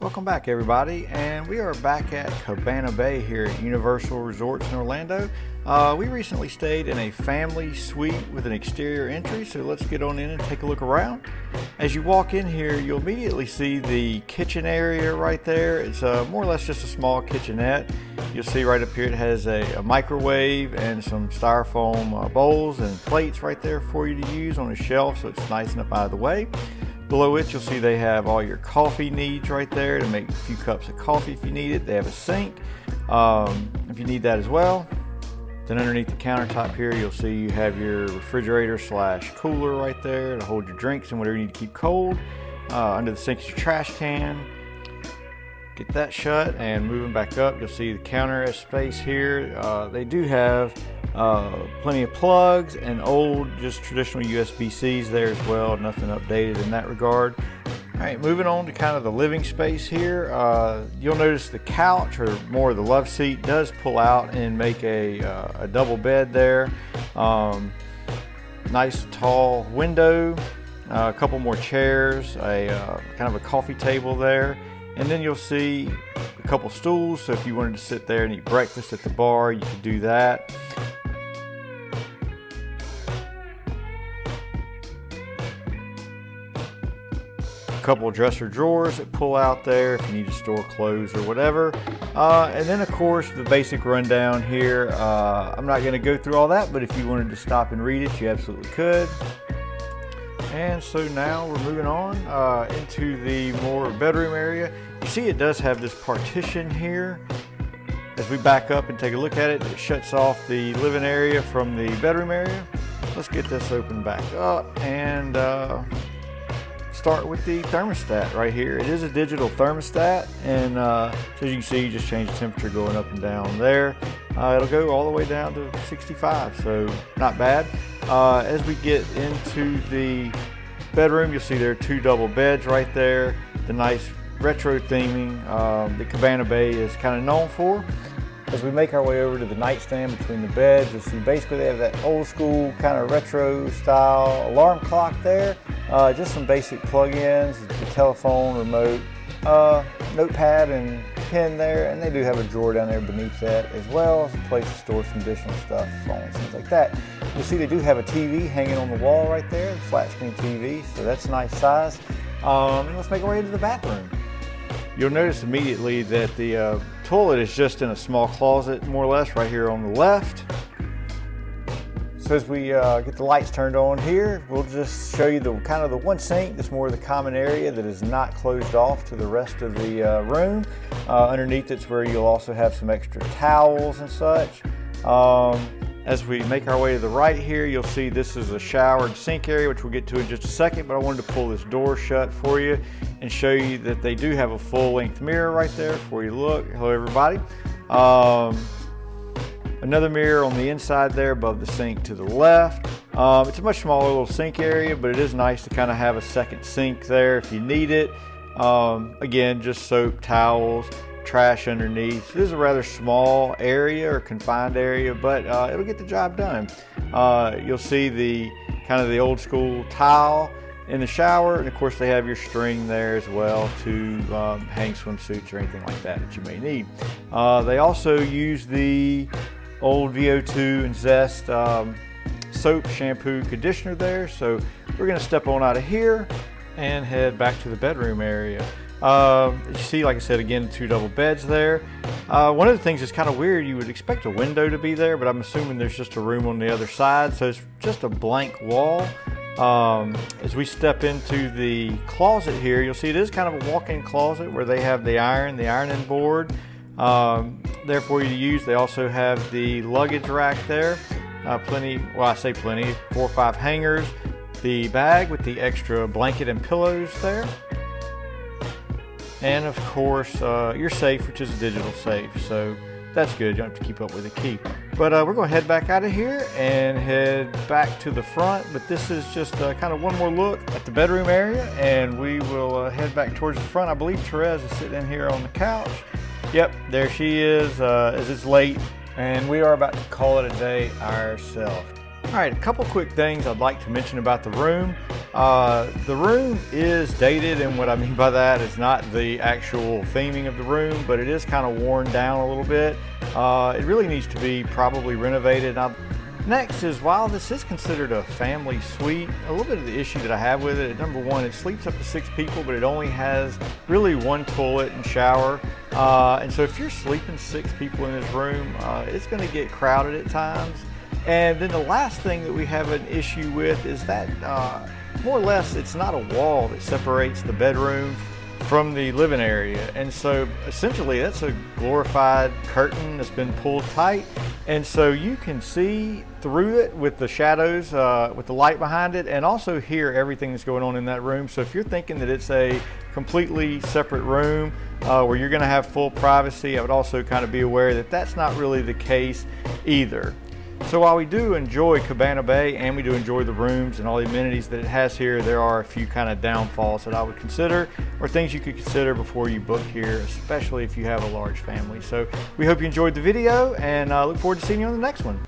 Welcome back everybody, and we are back at Cabana Bay here at Universal Resorts in Orlando. We recently stayed in a family suite with an exterior entry, so let's get on in and take a look around. As you walk in here, you'll immediately see the kitchen area right there. It's more or less just a small kitchenette. You'll see right up here it has a microwave and some styrofoam bowls and plates right there for you to use on a shelf, so it's nice and up out of the way. Below it, you'll see they have all your coffee needs right there to make a few cups of coffee if you need it. They have a sink if you need that as well. Then underneath the countertop here, you'll see you have your refrigerator slash cooler right there to hold your drinks and whatever you need to keep cold. Under the sink is your trash can. Get that shut, and moving back up, you'll see the counter space here. They do have plenty of plugs and old, just traditional USB-Cs there as well. Nothing updated in that regard. All right, moving on to kind of the living space here. You'll notice the couch, or more the love seat, does pull out and make a double bed there. Nice tall window, a couple more chairs, a kind of a coffee table there. And then you'll see a couple stools, so if you wanted to sit there and eat breakfast at the bar, you could do that. A couple of dresser drawers that pull out there if you need to store clothes or whatever. And then of course the basic rundown here. I'm not going to go through all that, but if you wanted to stop and read it, you absolutely could. And so now we're moving on into the more bedroom area. You see it does have this partition here. As we back up and take a look at it, it shuts off the living area from the bedroom area. Let's get this open back up and start with the thermostat right here. It is a digital thermostat, and so as you can see, you just change the temperature going up and down there. It'll go all the way down to 65, so not bad. As we get into the bedroom, you'll see there are two double beds right there. The nice retro theming that Cabana Bay is kind of known for. As we make our way over to the nightstand between the beds, you'll see basically they have that old school kind of retro style alarm clock there. Just some basic plug-ins, the telephone, remote, notepad and pen there, and they do have a drawer down there beneath that as well as a place to store some additional stuff, phones, things like that. You'll see they do have a TV hanging on the wall right there, flat screen TV, so that's a nice size. And let's make our way into the bathroom. You'll notice immediately that the toilet is just in a small closet, more or less, right here on the left. So as we get the lights turned on here, we'll just show you the kind of the one sink that's more of the common area that is not closed off to the rest of the room. Underneath it's where you'll also have some extra towels and such. As we make our way to the right here, you'll see this is a shower and sink area, which we'll get to in just a second, but I wanted to pull this door shut for you and show you that they do have a full-length mirror right there for you to look. Hello everybody. Another mirror on the inside there above the sink to the left. It's a much smaller little sink area, but it is nice to kind of have a second sink there if you need it. Again, just soap, towels, trash underneath. This is a rather small area or confined area, but it'll get the job done. You'll see the kind of the old school tile in the shower, and of course they have your string there as well to hang swimsuits or anything like that that you may need. They also use the old VO2 and Zest soap, shampoo, conditioner there. So we're going to step on out of here and head back to the bedroom area. You see, like I said, again, two double beds there. One of the things that's kind of weird, you would expect a window to be there, but I'm assuming there's just a room on the other side, so it's just a blank wall. As we step into the closet here, you'll see it is kind of a walk-in closet where they have the ironing board there for you to use. They also have the luggage rack there. Plenty, well, I say plenty, 4 or 5 hangers. The bag with the extra blanket and pillows there. And of course, your safe, which is a digital safe, so that's good. You don't have to keep up with the key. But we're going to head back out of here and head back to the front. But this is just kind of one more look at the bedroom area, and we will head back towards the front. I believe Terese is sitting in here on the couch. Yep, there she is, as it's late, and we are about to call it a day ourselves. All right, a couple quick things I'd like to mention about the room. The room is dated, and what I mean by that is not the actual theming of the room, but it is kind of worn down a little bit. It really needs to be probably renovated. Next is, while this is considered a family suite, a little bit of the issue that I have with it, number one, it sleeps up to 6 people, but it only has really 1 toilet and shower. And so if you're sleeping 6 people in this room, it's going to get crowded at times. And then the last thing that we have an issue with is that more or less it's not a wall that separates the bedroom from the living area, and so essentially that's a glorified curtain that's been pulled tight, and so you can see through it with the shadows, with the light behind it, and also hear everything that's going on in that room. So if you're thinking that it's a completely separate room where you're going to have full privacy, I would also kind of be aware that that's not really the case either. So while we do enjoy Cabana Bay and we do enjoy the rooms and all the amenities that it has here, there are a few kind of downfalls that I would consider, or things you could consider before you book here, especially if you have a large family. So we hope you enjoyed the video, and look forward to seeing you on the next one.